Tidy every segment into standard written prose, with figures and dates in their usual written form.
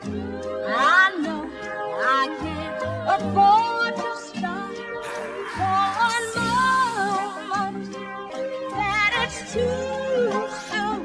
I know I can't afford to stop for a moment that it's too soon.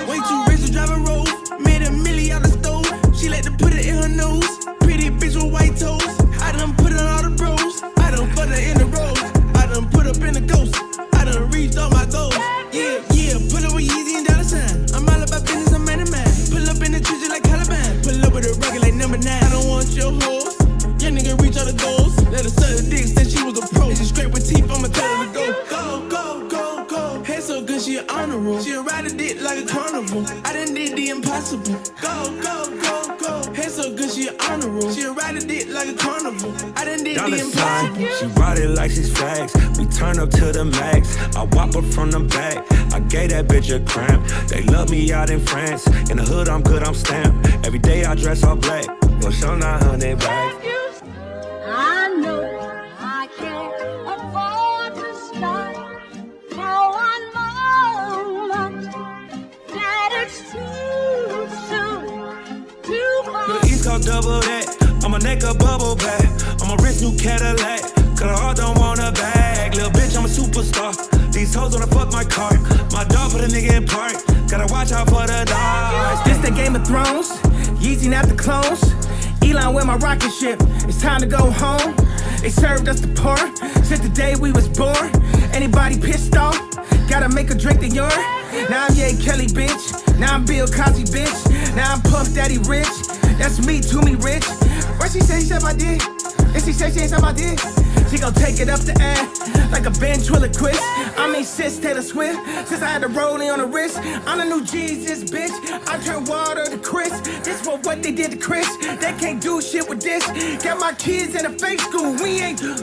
Way too rich to drive a road. Made a milli out the stove. She like to put it in her nose. Pretty bitch with white toes. I done put it on all the bros. I done put her in the rose. I done put up in the ghost. I done reached all my goals. Yeah, yeah, pull up with Yeezy and dollar sign. I'm all about business, I'm man to man. Pull up in the trenches like Caliban. Pull up with a rocket like number 9. I don't want your hoes. Young nigga reach all the goals. Let her suck the dick, said she was a pro. She scrape with teeth, I'ma tell her to go. Go, go, go, go. Head so good, she an honor roll. She'll ride a dick like a carnival. I done did the impossible. Go, go, go, go. Head so good, she an honor roll. She'll ride a dick like a carnival. I done did the impossible. She ride it like she's facts. We turn up to the max. I whop her from the back. I gave that bitch a cramp. They love me out in France. In the hood, I'm good, I'm stamped. Every day I dress all black. For sure 900 bags. I know I can't afford to stop for one moment that it's too soon, too far. The East Coast double that. On my neck a bubble back. On my wrist new Cadillac. Cause her heart don't want a bag. Little bitch, I'm a superstar. These hoes wanna fuck my car. My dog put a nigga in park. Gotta watch out for the dogs. This the Game of Thrones. Yeezy not the clones. Elon with my rocket ship. It's time to go home. They served us the porn since the day we was born. Anybody pissed off? Gotta make a drink the urine. Now I'm Ye Kelly, bitch. Now I'm Bill Cosby, bitch. Now I'm Puff Daddy Rich. That's me, to me rich. What she say? She said I did. And she said she ain't said I did. She gon' take it up the ass like a ventriloquist. I mean, sis Taylor Swift. Since I had the rolling on the wrist, I'm the new Jesus, bitch. I turn water to Chris. This was what they did to Chris. They can't do shit with this. Got my kids in a fake school. We ain't. Go,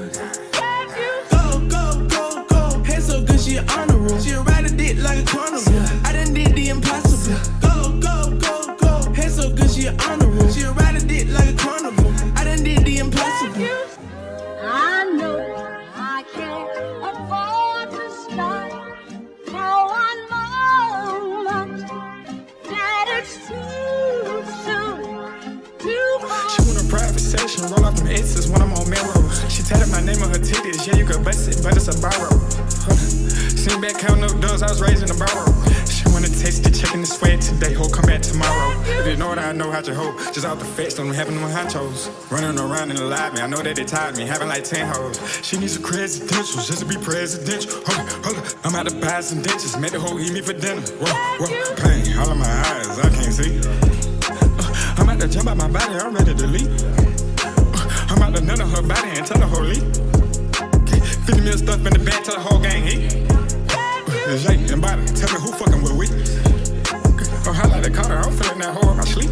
go, go, go. Head so good, she an honor roll. She'll ride a dick like a carnival. I done did the impossible. Go, go, go, go. Head so good, she an honor roll. She'll ride a dick like a carnival. I done did the impossible. I know I can't afford to stop for one moment that it's too soon, too far. She want a private session, roll off them X's when I'm on Melrose. She tatted my name on her titties, yeah, you could bust it, but it's a borrow. Sitting back counting up doors, I was raised in a barrel. She wanna taste the chicken and sweat today, ho, come back tomorrow. If you know what I know how to hold, just off the fence, don't have no honchos. Running around in the lobby, I know that they tired me, having like 10 hoes. She needs some credentials just to be presidential. Hold up, I'm out to buy some dentures, make the hoe eat me for dinner. Whoa, pain, all of my eyes, I can't see. I'm out to jump out my body, I'm ready to leave. I'm out to nut on her body and tell her whole leave. 50 mil stuff in the bag, tell the whole gang eat. Jay and Body, tell me who fucking with we. Oh, I like the Carter, I'm feeling that hoe in my sleep.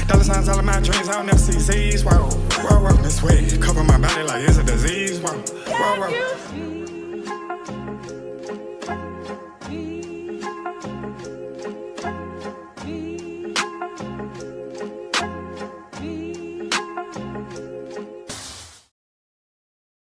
Dollar signs all of my dreams, I don't never see Z's. Whoa, whoa, whoa, this way, cover my body like it's a disease. Whoa, whoa, whoa.